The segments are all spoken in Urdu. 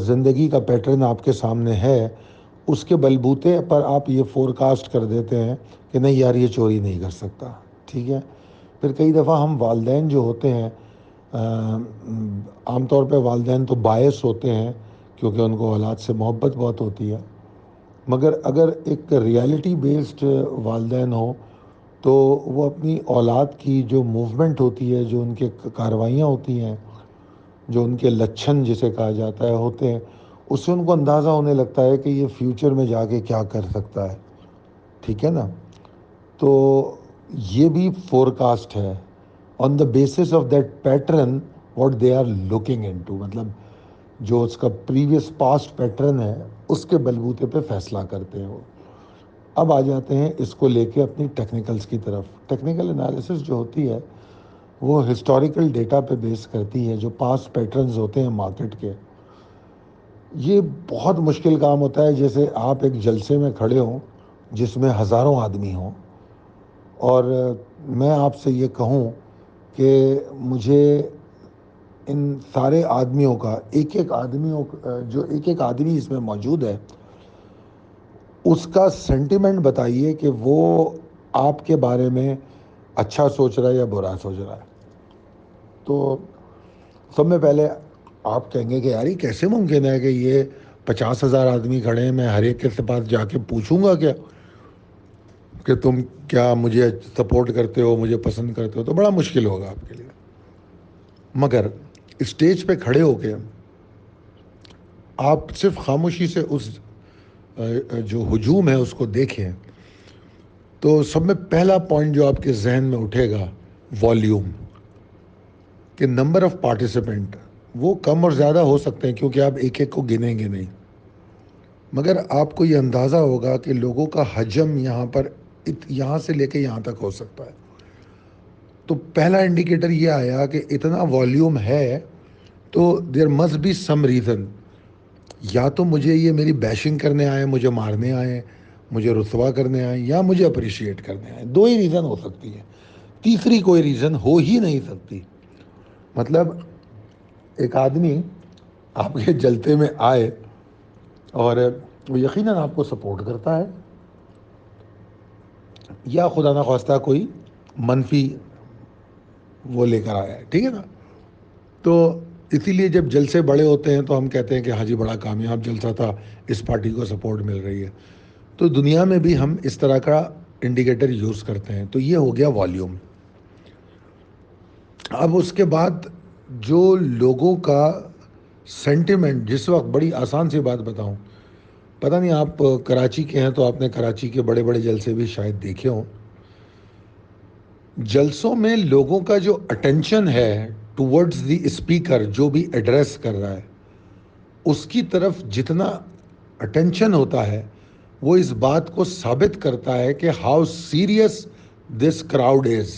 زندگی کا پیٹرن آپ کے سامنے ہے، اس کے بلبوتے پر آپ یہ فورکاسٹ کر دیتے ہیں کہ نہیں یار یہ چوری نہیں کر سکتا، ٹھیک ہے۔ پھر کئی دفعہ ہم والدین جو ہوتے ہیں، عام طور پہ والدین تو باعث ہوتے ہیں کیونکہ ان کو اولاد سے محبت بہت ہوتی ہے، مگر اگر ایک ریالٹی بیسڈ والدین ہوں تو وہ اپنی اولاد کی جو موومنٹ ہوتی ہے، جو ان کے کاروائیاں ہوتی ہیں، جو ان کے لچھن جسے کہا جاتا ہے ہوتے ہیں، اس سے ان کو اندازہ ہونے لگتا ہے کہ یہ فیوچر میں جا کے کیا کر سکتا ہے، ٹھیک ہے نا۔ تو یہ بھی فورکاسٹ ہے on the basis of that pattern what they are looking into ٹو، مطلب جو اس کا پریویس پاسٹ پیٹرن ہے اس کے بلبوتے پہ فیصلہ کرتے ہیں وہ۔ اب آ جاتے ہیں اس کو لے کے اپنی ٹیکنیکلز کی طرف۔ ٹیکنیکل انالیسس جو ہوتی ہے وہ ہسٹوریکل ڈیٹا پہ بیس کرتی ہے، جو پاسٹ پیٹرنز ہوتے ہیں مارکیٹ کے۔ یہ بہت مشکل کام ہوتا ہے، جیسے آپ ایک جلسے میں کھڑے ہوں جس میں ہزاروں آدمی ہوں اور میں آپ سے یہ کہوں کہ مجھے ان سارے آدمیوں کا ایک ایک آدمی اس میں موجود ہے، اس کا سینٹیمنٹ بتائیے کہ وہ آپ کے بارے میں اچھا سوچ رہا ہے یا برا سوچ رہا ہے۔ تو سب میں پہلے آپ کہیں گے کہ یار یہ کیسے ممکن ہے کہ یہ 50,000 آدمی کھڑے ہیں، میں ہر ایک کے پاس جا کے پوچھوں گا کیا کہ تم کیا مجھے سپورٹ کرتے ہو، مجھے پسند کرتے ہو؟ تو بڑا مشکل ہوگا آپ کے لیے۔ مگر اسٹیج پہ کھڑے ہو کے آپ صرف خاموشی سے اس جو ہجوم ہے اس کو دیکھیں تو سب میں پہلا پوائنٹ جو آپ کے ذہن میں اٹھے گا والیوم، کہ نمبر آف پارٹیسپینٹ وہ کم اور زیادہ ہو سکتے ہیں کیونکہ آپ ایک ایک کو گنیں گے نہیں، مگر آپ کو یہ اندازہ ہوگا کہ لوگوں کا حجم یہاں سے لے کے یہاں تک ہو سکتا ہے۔ تو پہلا انڈیکیٹر یہ آیا کہ اتنا والیوم ہے تو there must be some reason, یا تو مجھے یہ میری بیشنگ کرنے آئے، مجھے مارنے آئے، مجھے رسوا کرنے آئے، یا مجھے اپریشیٹ کرنے آئے۔ دو ہی ریزن ہو سکتی ہے، تیسری کوئی ریزن ہو ہی نہیں سکتی۔ مطلب ایک آدمی آپ کے جلتے میں آئے اور وہ یقیناً آپ کو سپورٹ کرتا ہے، یا خدا نخواستہ کوئی منفی وہ لے کر آیا ہے، ٹھیک ہے نا۔ تو اسی لیے جب جلسے بڑے ہوتے ہیں تو ہم کہتے ہیں کہ ہاں جی بڑا کامیاب جلسہ تھا، اس پارٹی کو سپورٹ مل رہی ہے۔ تو دنیا میں بھی ہم اس طرح کا انڈیکیٹر یوز کرتے ہیں۔ تو یہ ہو گیا والیوم۔ اب اس کے بعد جو لوگوں کا سینٹیمنٹ جس وقت، بڑی آسان سی بات بتاؤں، پتہ نہیں آپ کراچی کے ہیں تو آپ نے کراچی کے بڑے بڑے جلسے بھی شاید دیکھے ہوں۔ جلسوں میں لوگوں کا جو اٹینشن ہے ٹورڈز دی اسپیکر جو بھی ایڈریس کر رہا ہے، اس کی طرف جتنا اٹینشن ہوتا ہے وہ اس بات کو ثابت کرتا ہے کہ how serious this crowd is.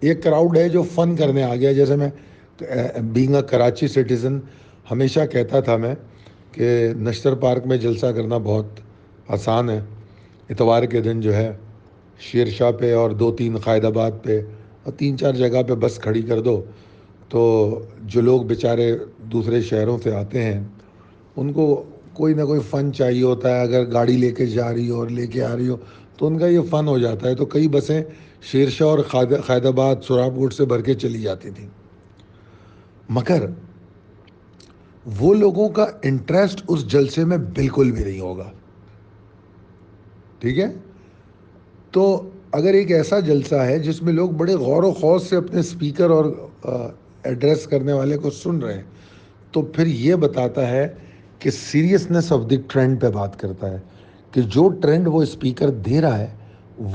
ایک کراؤڈ ہے جو فن کرنے آ گیا، جیسے میں بینگ اے کراچی سٹیزن ہمیشہ کہتا تھا میں کہ نشتر پارک میں جلسہ کرنا بہت آسان ہے۔ اتوار کے دن جو ہے شیر شاہ پہ اور 2-3 قائد آباد پہ اور 3-4 جگہ پہ بس کھڑی کر دو، تو جو لوگ بیچارے دوسرے شہروں سے آتے ہیں ان کو کوئی نہ کوئی فن چاہیے ہوتا ہے۔ اگر گاڑی لے کے جا رہی ہو اور لے کے آ رہی ہو تو ان کا یہ فن ہو جاتا ہے۔ تو کئی بسیں شیر شاہ اور قائد آباد سوراب کوٹ سے بھر کے چلی جاتی تھیں، مگر وہ لوگوں کا انٹرسٹ اس جلسے میں بالکل بھی نہیں ہوگا، ٹھیک ہے۔ تو اگر ایک ایسا جلسہ ہے جس میں لوگ بڑے غور و خوض سے اپنے اسپیکر اور ایڈریس کرنے والے کو سن رہے ہیں، تو پھر یہ بتاتا ہے کہ سیریسنس آف دی ٹرینڈ پہ بات کرتا ہے کہ جو ٹرینڈ وہ اسپیکر دے رہا ہے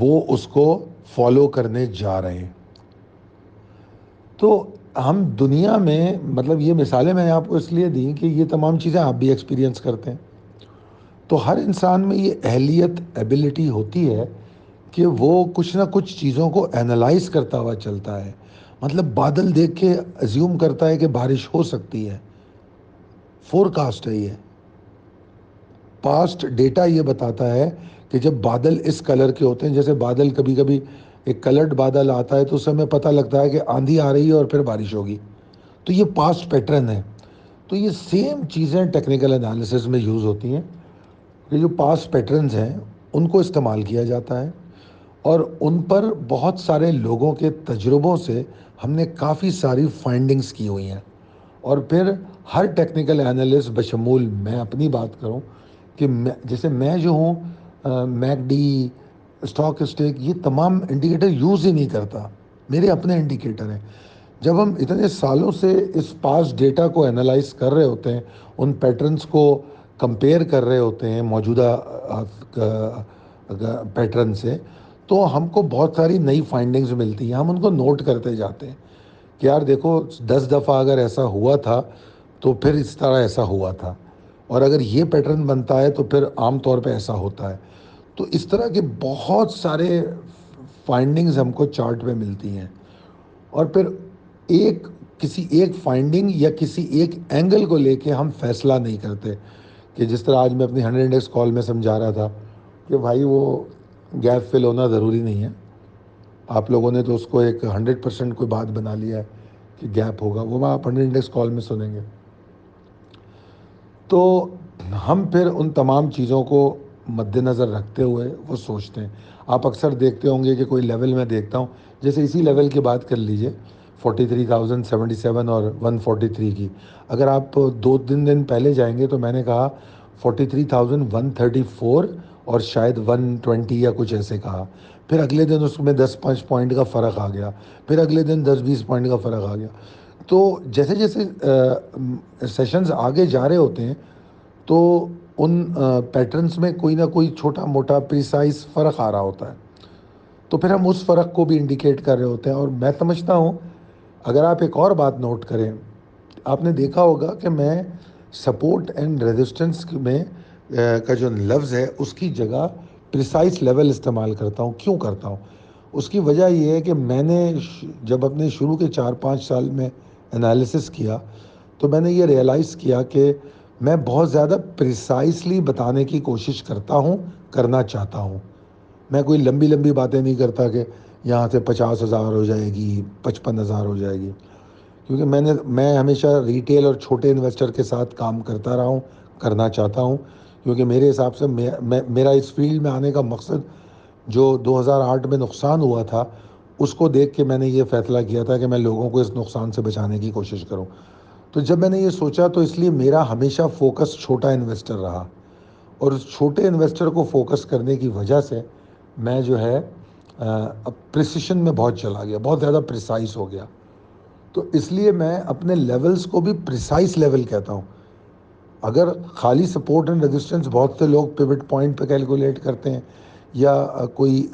وہ اس کو فالو کرنے جا رہے ہیں۔ تو ہم دنیا میں، مطلب یہ مثالیں میں نے آپ کو اس لیے دیں کہ یہ تمام چیزیں آپ بھی ایکسپیرینس کرتے ہیں۔ تو ہر انسان میں یہ اہلیت، ایبلٹی ہوتی ہے کہ وہ کچھ نہ کچھ چیزوں کو اینالائز کرتا ہوا چلتا ہے۔ مطلب بادل دیکھ کے ایزیوم کرتا ہے کہ بارش ہو سکتی ہے، فورکاسٹ ہے یہ۔ پاسٹ ڈیٹا یہ بتاتا ہے کہ جب بادل اس کلر کے ہوتے ہیں، جیسے بادل کبھی کبھی ایک کلرڈ بادل آتا ہے تو اس سے ہمیں پتہ لگتا ہے کہ آندھی آ رہی ہے اور پھر بارش ہوگی، تو یہ پاسٹ پیٹرن ہے۔ تو یہ سیم چیزیں ٹیکنیکل انالیسس میں یوز ہوتی ہیں کہ جو پاس پیٹرنز ہیں ان کو استعمال کیا جاتا ہے، اور ان پر بہت سارے لوگوں کے تجربوں سے ہم نے کافی ساری فائنڈنگز کی ہوئی ہیں، اور پھر ہر ٹیکنیکل انالسٹ بشمول میں اپنی بات کروں کہ جیسے میں جو ہوں میک ڈی، اسٹاک اسٹیک، یہ تمام انڈیکیٹر یوز ہی نہیں کرتا، میرے اپنے انڈیکیٹر ہیں۔ جب ہم اتنے سالوں سے اس پاس ڈیٹا کو انالائز کر رہے ہوتے ہیں، ان پیٹرنز کو کمپیئر کر رہے ہوتے ہیں موجودہ پیٹرن سے، تو ہم کو بہت ساری نئی فائنڈنگز ملتی ہیں، ہم ان کو نوٹ کرتے جاتے ہیں کہ یار دیکھو 10 دفعہ اگر ایسا ہوا تھا تو پھر اس طرح ایسا ہوا تھا، اور اگر یہ پیٹرن بنتا ہے تو پھر عام طور پہ ایسا ہوتا ہے۔ تو اس طرح کے بہت سارے فائنڈنگز ہم کو چارٹ پہ ملتی ہیں، اور پھر کسی ایک فائنڈنگ یا کسی ایک اینگل کو لے کے ہم فیصلہ نہیں کرتے کہ جس طرح آج میں اپنی 100 انڈیکس کال میں سمجھا رہا تھا کہ بھائی وہ گیپ فل ہونا ضروری نہیں ہے، آپ لوگوں نے تو اس کو ایک 100% کوئی بات بنا لیا ہے کہ گیپ ہوگا، وہ آپ 100 انڈیکس کال میں سنیں گے۔ تو ہم پھر ان تمام چیزوں کو مد نظر رکھتے ہوئے وہ سوچتے ہیں۔ آپ اکثر دیکھتے ہوں گے کہ کوئی لیول میں دیکھتا ہوں، جیسے اسی لیول کی بات کر لیجئے 43,077 اور 143 کی، اگر آپ دو دن پہلے جائیں گے تو میں نے کہا 43,134 اور شاید 120 یا کچھ ایسے کہا، پھر اگلے دن اس میں 10-5 پوائنٹ کا فرق آ گیا، پھر اگلے دن 10-20 پوائنٹ کا فرق آ گیا۔ تو جیسے جیسے سیشنز آگے جا رہے ہوتے ہیں تو ان پیٹرنز میں کوئی نہ کوئی چھوٹا موٹا پریسائز فرق آ رہا ہوتا ہے، تو پھر ہم اس فرق کو بھی انڈیکیٹ کر رہے ہوتے ہیں۔ اور میں سمجھتا ہوں اگر آپ ایک اور بات نوٹ کریں، آپ نے دیکھا ہوگا کہ میں سپورٹ اینڈ ریزسٹنس میں کا جو لفظ ہے اس کی جگہ پریسائز لیول استعمال کرتا ہوں۔ کیوں کرتا ہوں؟ اس کی وجہ یہ ہے کہ میں نے جب اپنے شروع کے 4-5 سال میں انالیسس کیا تو میں نے یہ ریئلائز کیا کہ میں بہت زیادہ پریسائزلی بتانے کی کوشش کرتا ہوں، کرنا چاہتا ہوں۔ میں کوئی لمبی لمبی باتیں نہیں کرتا کہ یہاں سے 50,000 ہو جائے گی، 55,000 ہو جائے گی، کیونکہ میں ہمیشہ ریٹیل اور چھوٹے انویسٹر کے ساتھ کام کرتا رہا ہوں، کرنا چاہتا ہوں، کیونکہ میرے حساب سے میرا اس فیلڈ میں آنے کا مقصد جو 2008 میں نقصان ہوا تھا اس کو دیکھ کے میں نے یہ فیصلہ کیا تھا کہ میں لوگوں کو اس نقصان سے بچانے کی کوشش کروں۔ تو جب میں نے یہ سوچا تو اس لیے میرا ہمیشہ فوکس چھوٹا انویسٹر رہا، اور اس چھوٹے انویسٹر کو فوکس کرنے کی وجہ سے میں جو ہے اب پریسیشن میں بہت چلا گیا، بہت زیادہ پریسائز ہو گیا۔ تو اس لیے میں اپنے لیولز کو بھی پریسائز لیول کہتا ہوں۔ اگر خالی سپورٹ اینڈ ریزسٹنس بہت سے لوگ پیوٹ پوائنٹ پہ کیلکولیٹ کرتے ہیں، یا کوئی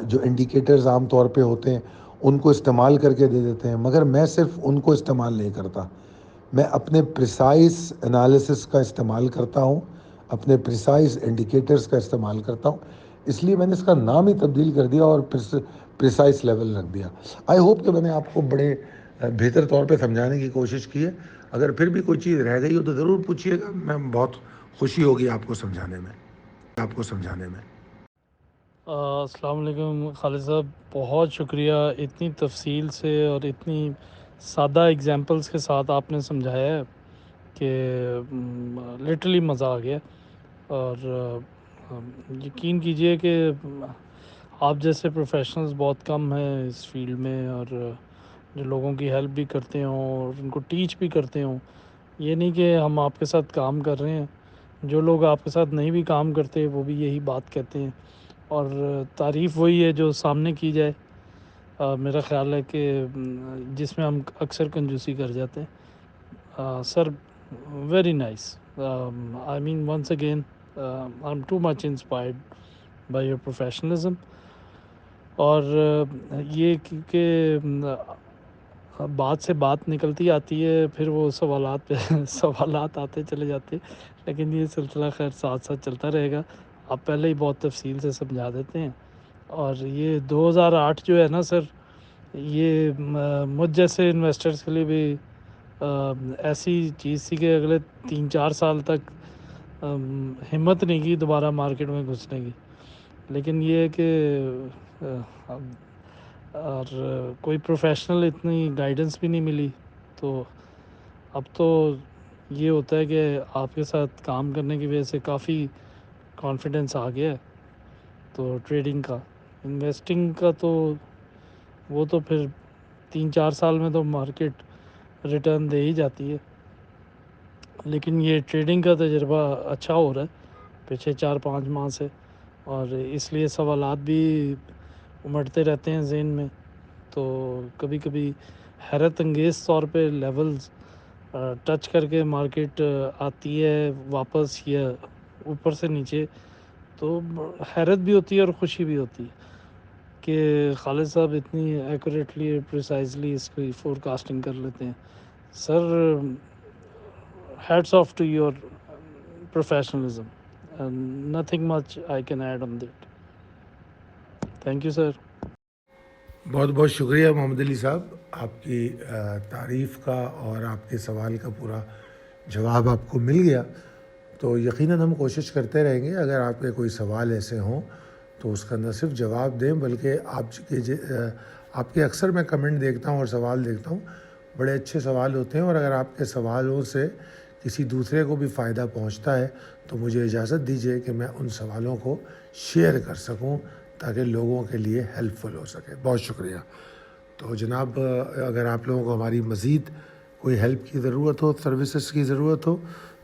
جو انڈیکیٹرز عام طور پہ ہوتے ہیں ان کو استعمال کر کے دے دیتے ہیں، مگر میں صرف ان کو استعمال نہیں کرتا، میں اپنے پریسائز انالیسس کا استعمال کرتا ہوں، اپنے پریسائز انڈیکیٹرز کا استعمال کرتا ہوں۔ اس لیے میں نے اس کا نام ہی تبدیل کر دیا اور پریسائز لیول رکھ دیا۔ آئی ہوپ کہ میں نے آپ کو بڑے بہتر طور پہ سمجھانے کی کوشش کی ہے۔ اگر پھر بھی کوئی چیز رہ گئی ہو تو ضرور پوچھیے گا، میں بہت خوشی ہوگی آپ کو سمجھانے میں۔ السلام علیکم خالد صاحب، بہت شکریہ، اتنی تفصیل سے اور اتنی سادہ اگزامپلس کے ساتھ آپ نے سمجھایا ہے کہ لٹرلی مزہ آ گیا۔ اور یقین کیجئے کہ آپ جیسے پروفیشنلز بہت کم ہیں اس فیلڈ میں، اور جو لوگوں کی ہیلپ بھی کرتے ہوں اور ان کو ٹیچ بھی کرتے ہوں۔ یہ نہیں کہ ہم آپ کے ساتھ کام کر رہے ہیں، جو لوگ آپ کے ساتھ نہیں بھی کام کرتے وہ بھی یہی بات کہتے ہیں، اور تعریف وہی ہے جو سامنے کی جائے۔ میرا خیال ہے کہ جس میں ہم اکثر کنجوسی کر جاتے ہیں۔ Sir, very nice, I mean once again I am too much inspired by your professionalism. اور یہ کہ بات سے بات نکلتی آتی ہے، پھر وہ سوالات پہ سوالات آتے چلے جاتے، لیکن یہ سلسلہ خیر ساتھ ساتھ چلتا رہے گا۔ آپ پہلے ہی بہت تفصیل سے سمجھا دیتے ہیں۔ اور یہ 2008 جو ہے نا سر، یہ مجھ جیسے انویسٹرز کے لیے بھی ایسی چیز تھی کہ اگلے 3-4 سال تک ہمت نہیں کی دوبارہ مارکیٹ میں گھسنے کی، لیکن یہ ہے کہ اور کوئی پروفیشنل اتنی گائیڈنس بھی نہیں ملی، تو اب تو یہ ہوتا ہے کہ آپ کے ساتھ کام کرنے کی وجہ سے کافی کانفیڈنس آ گیا ہے. تو ٹریڈنگ کا، انویسٹنگ کا تو وہ تو پھر 3-4 سال میں تو مارکیٹ ریٹرن دے ہی جاتی ہے، لیکن یہ ٹریڈنگ کا تجربہ اچھا ہو رہا ہے پچھلے 4-5 ماہ سے، اور اس لیے سوالات بھی امڑتے رہتے ہیں ذہن میں. تو کبھی کبھی حیرت انگیز طور پہ لیولز ٹچ کر کے مارکیٹ آتی ہے واپس یا اوپر سے نیچے، تو حیرت بھی ہوتی ہے اور خوشی بھی ہوتی ہے کہ خالد صاحب اتنی ایکوریٹلی پریسائزلی اس کی فور کاسٹنگ کر لیتے ہیں. سر hats off to your professionalism and nothing much I can add on that. Thank you sir. بہت بہت شکریہ محمد علی صاحب، آپ کی تعریف کا اور آپ کے سوال کا پورا جواب آپ کو مل گیا. تو یقیناً ہم کوشش کرتے رہیں گے اگر آپ کے کوئی سوال ایسے ہوں تو اس کا نہ صرف جواب دیں بلکہ آپ کے اکثر میں کمنٹ دیکھتا ہوں اور سوال دیکھتا ہوں، بڑے اچھے سوال ہوتے ہیں، اور اگر آپ کے سوالوں سے کسی دوسرے کو بھی فائدہ پہنچتا ہے تو مجھے اجازت دیجیے کہ میں ان سوالوں کو شیئر کر سکوں تاکہ لوگوں کے لیے ہیلپ فل ہو سکے. بہت شکریہ. تو جناب، اگر آپ لوگوں کو ہماری مزید کوئی ہیلپ کی ضرورت ہو، سروسز کی ضرورت ہو،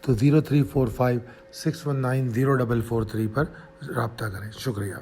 تو 0345 619 0443 پر رابطہ کریں. شکریہ.